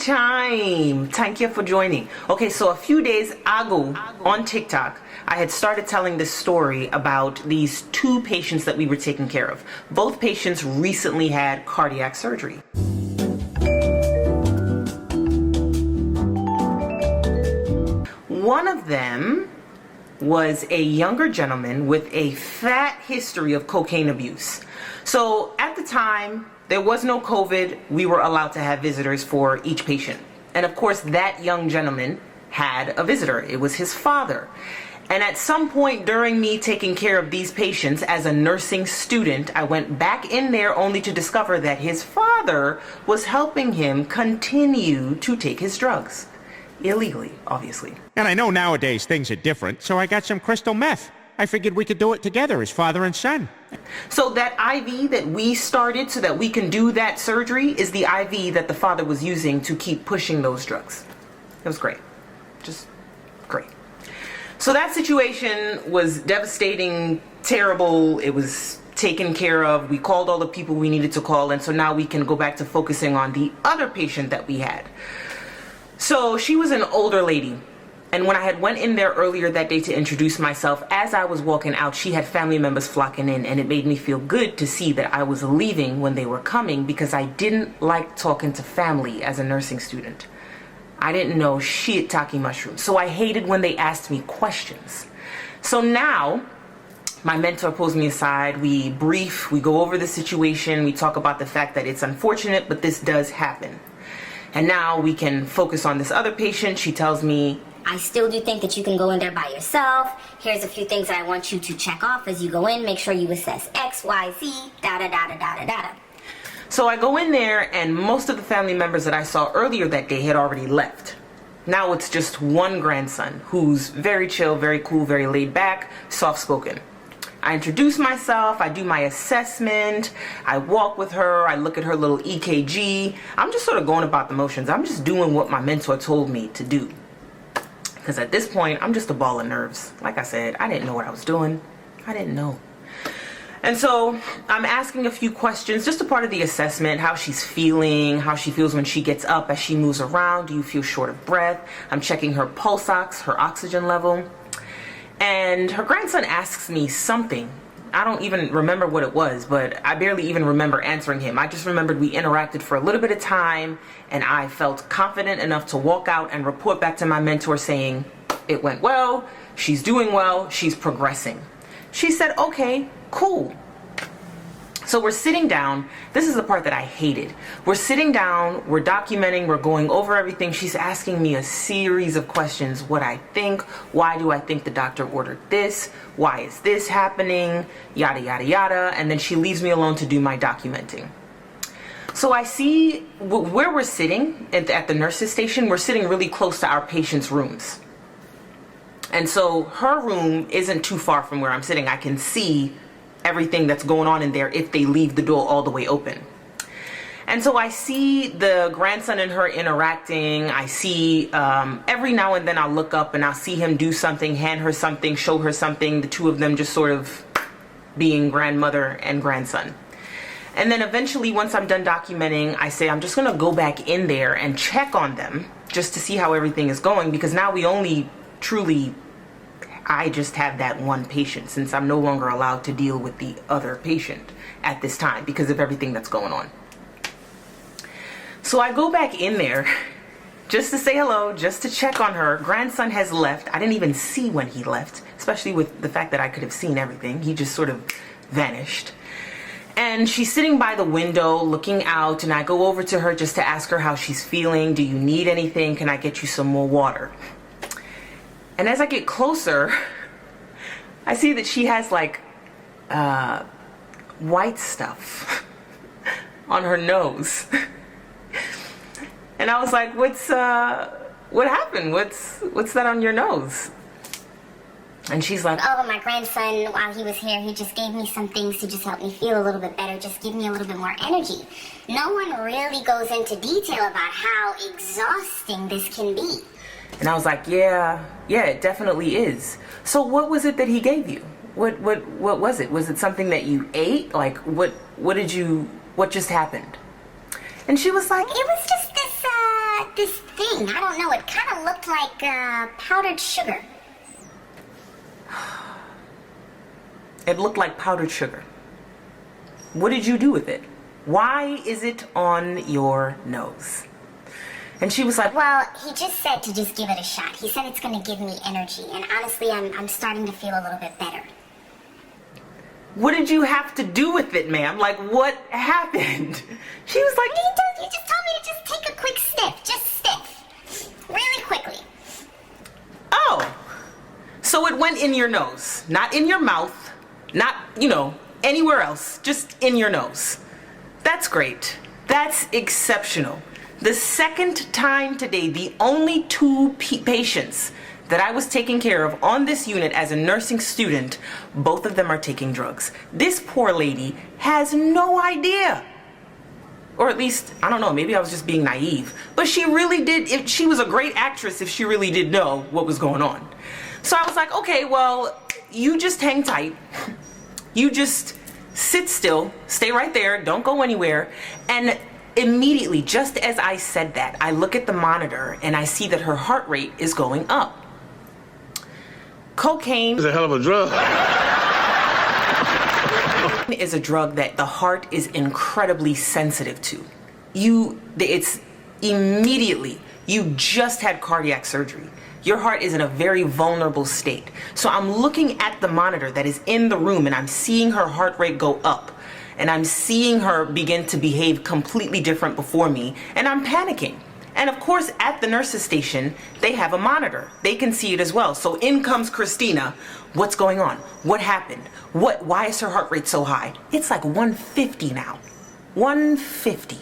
time. Thank you for joining. Okay, so a few days ago on TikTok, I had started telling this story about these two patients that we were taking care of. Both patients recently had cardiac surgery. One of them was a younger gentleman with a fat history of cocaine abuse. So at the time, there was no COVID. We were allowed to have visitors for each patient. And of course, that young gentleman had a visitor. It was his father. And at some point during me taking care of these patients as a nursing student, I went back in there only to discover that his father was helping him continue to take his drugs. Illegally, obviously. And I know nowadays things are different, so I got some crystal meth. I figured we could do it together as father and son. So that IV that we started so that we can do that surgery is the IV that the father was using to keep pushing those drugs. It was great. Just great. So that situation was devastating, terrible. It was taken care of. We called all the people we needed to call, and so now we can go back to focusing on the other patient that we had. So she was an older lady. And when I had went in there earlier that day to introduce myself, as I was walking out, she had family members flocking in, and it made me feel good to see that I was leaving when they were coming because I didn't like talking to family as a nursing student. I didn't know shiitake mushrooms, so I hated when they asked me questions. So now, my mentor pulls me aside, we brief, we go over the situation, we talk about the fact that it's unfortunate, but this does happen. And now we can focus on this other patient. She tells me, I still do think that you can go in there by yourself. Here's a few things that I want you to check off as you go in. Make sure you assess X, Y, Z, da-da-da-da-da-da-da. So I go in there, and most of the family members that I saw earlier that day had already left. Now it's just one grandson who's very chill, very cool, very laid back, soft-spoken. I introduce myself, I do my assessment, I walk with her, I look at her little EKG. I'm just sort of going about the motions. I'm just doing what my mentor told me to do. Because at this point, I'm just a ball of nerves. Like I said, I didn't know what I was doing. I didn't know. And so I'm asking a few questions, just a part of the assessment, how she's feeling, how she feels when she gets up as she moves around. Do you feel short of breath? I'm checking her pulse ox, her oxygen level. And her grandson asks me something. I don't even remember what it was, but I barely even remember answering him. I just remembered we interacted for a little bit of time, and I felt confident enough to walk out and report back to my mentor saying, it went well, she's doing well, she's progressing. She said, okay, cool. So we're sitting down. This is the part that I hated. We're sitting down, we're documenting, we're going over everything. She's asking me a series of questions. What I think, why do I think the doctor ordered this? Why is this happening? Yada, yada, yada. And then she leaves me alone to do my documenting. So I see where we're sitting at the nurse's station, we're sitting really close to our patients' rooms. And so her room isn't too far from where I'm sitting. I can see everything that's going on in there if they leave the door all the way open. And so I see the grandson and her interacting. I see every now and then I'll look up and I'll see him do something, hand her something, show her something, the two of them just sort of being grandmother and grandson. And then eventually, once I'm done documenting, I say I'm just gonna go back in there and check on them just to see how everything is going, because now we only I just have that one patient since I'm no longer allowed to deal with the other patient at this time because of everything that's going on. So I go back in there just to say hello, just to check on her. Grandson has left. I didn't even see when he left, especially with the fact that I could have seen everything. He just sort of vanished. And she's sitting by the window looking out, and I go over to her just to ask her how she's feeling. Do you need anything? Can I get you some more water? And as I get closer, I see that she has like white stuff on her nose. And I was like, what happened? What's that on your nose? And she's like, oh, my grandson, while he was here, he just gave me some things to just help me feel a little bit better, just give me a little bit more energy. No one really goes into detail about how exhausting this can be. And I was like, yeah, it definitely is. So what was it that he gave you? What was it? Was it something that you ate? Like, what just happened? And she was like, it was just this this thing. I don't know. It kind of looked like powdered sugar. It looked like powdered sugar. What did you do with it? Why is it on your nose? And she was like, Well, he just said to just give it a shot. He said it's going to give me energy. And honestly, I'm starting to feel a little bit better. what did you have to do with it, ma'am? Like, what happened? She was like, You just told me to just take a quick sniff. Just sniff. Really quickly. oh. So it went in your nose, not in your mouth, not, anywhere else, just in your nose. That's great. That's exceptional. The second time today, the only two patients that I was taking care of on this unit as a nursing student, both of them are taking drugs. This poor lady has no idea. Or at least, I don't know, maybe I was just being naive. But she really did, she was a great actress if she really did know what was going on. So I was like, okay, well, you just hang tight. You just sit still, stay right there, don't go anywhere. And immediately, just as I said that, I look at the monitor and I see that her heart rate is going up. Cocaine It's a hell of a drug. is a drug that the heart is incredibly sensitive to. It's immediately, you just had cardiac surgery. Your heart is in a very vulnerable state. So I'm looking at the monitor that is in the room and I'm seeing her heart rate go up. And I'm seeing her begin to behave completely different before me. And I'm panicking. And of course, at the nurse's station, they have a monitor. They can see it as well. So in comes Christina. What's going on? What happened? Why is her heart rate so high? It's like 150 now. 150.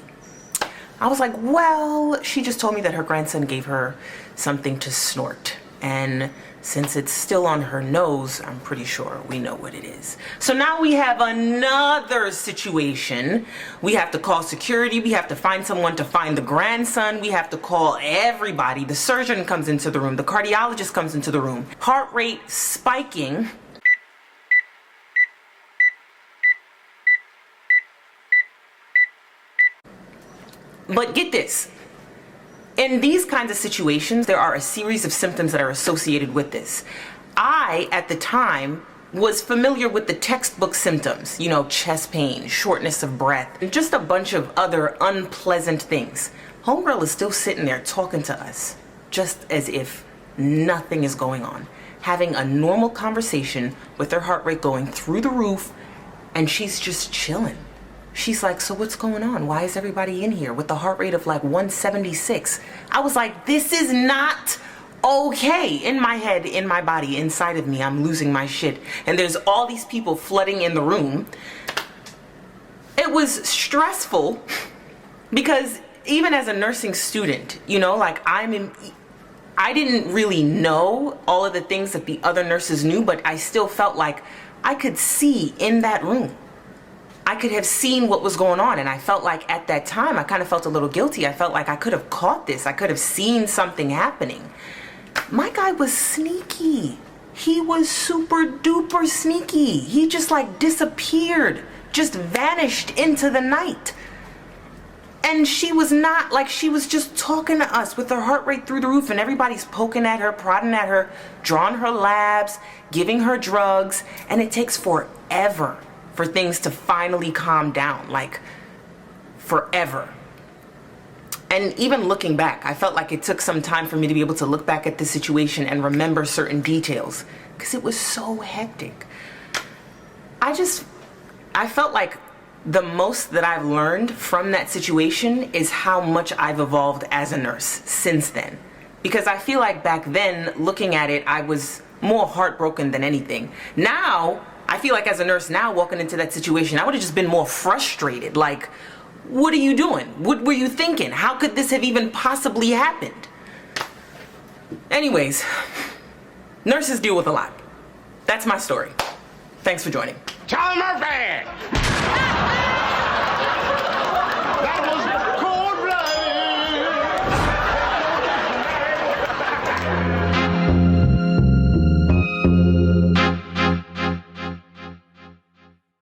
I was like, well, she just told me that her grandson gave her something to snort. And since it's still on her nose, I'm pretty sure we know what it is. So now we have another situation. We have to call security. We have to find someone to find the grandson. We have to call everybody. The surgeon comes into the room. The cardiologist comes into the room. Heart rate spiking. But get this. In these kinds of situations, there are a series of symptoms that are associated with this. I, at the time, was familiar with the textbook symptoms, chest pain, shortness of breath, and just a bunch of other unpleasant things. Homegirl is still sitting there talking to us, just as if nothing is going on, having a normal conversation with her heart rate going through the roof, and she's just chilling. She's like, so what's going on? Why is everybody in here with the heart rate of like 176? I was like, this is not okay. In my head, in my body, inside of me, I'm losing my shit. And there's all these people flooding in the room. It was stressful because even as a nursing student, I didn't really know all of the things that the other nurses knew, but I still felt like I could see in that room. I could have seen what was going on, and I felt like at that time I kind of felt a little guilty. I felt like I could have caught this. I could have seen something happening. My guy was sneaky. He was super duper sneaky. He just like disappeared, just vanished into the night. And she was not like, she was just talking to us with her heart rate through the roof, and everybody's poking at her, prodding at her, drawing her labs, giving her drugs, and it takes forever for things to finally calm down, like forever. And even looking back, I felt like it took some time for me to be able to look back at the situation and remember certain details because it was so hectic. I felt like the most that I've learned from that situation is how much I've evolved as a nurse since then. Because I feel like back then, looking at it, I was more heartbroken than anything. Now, I feel like as a nurse now, walking into that situation, I would have just been more frustrated. Like, what are you doing? What were you thinking? How could this have even possibly happened? Anyways, nurses deal with a lot. That's my story. Thanks for joining. Charlie Murphy!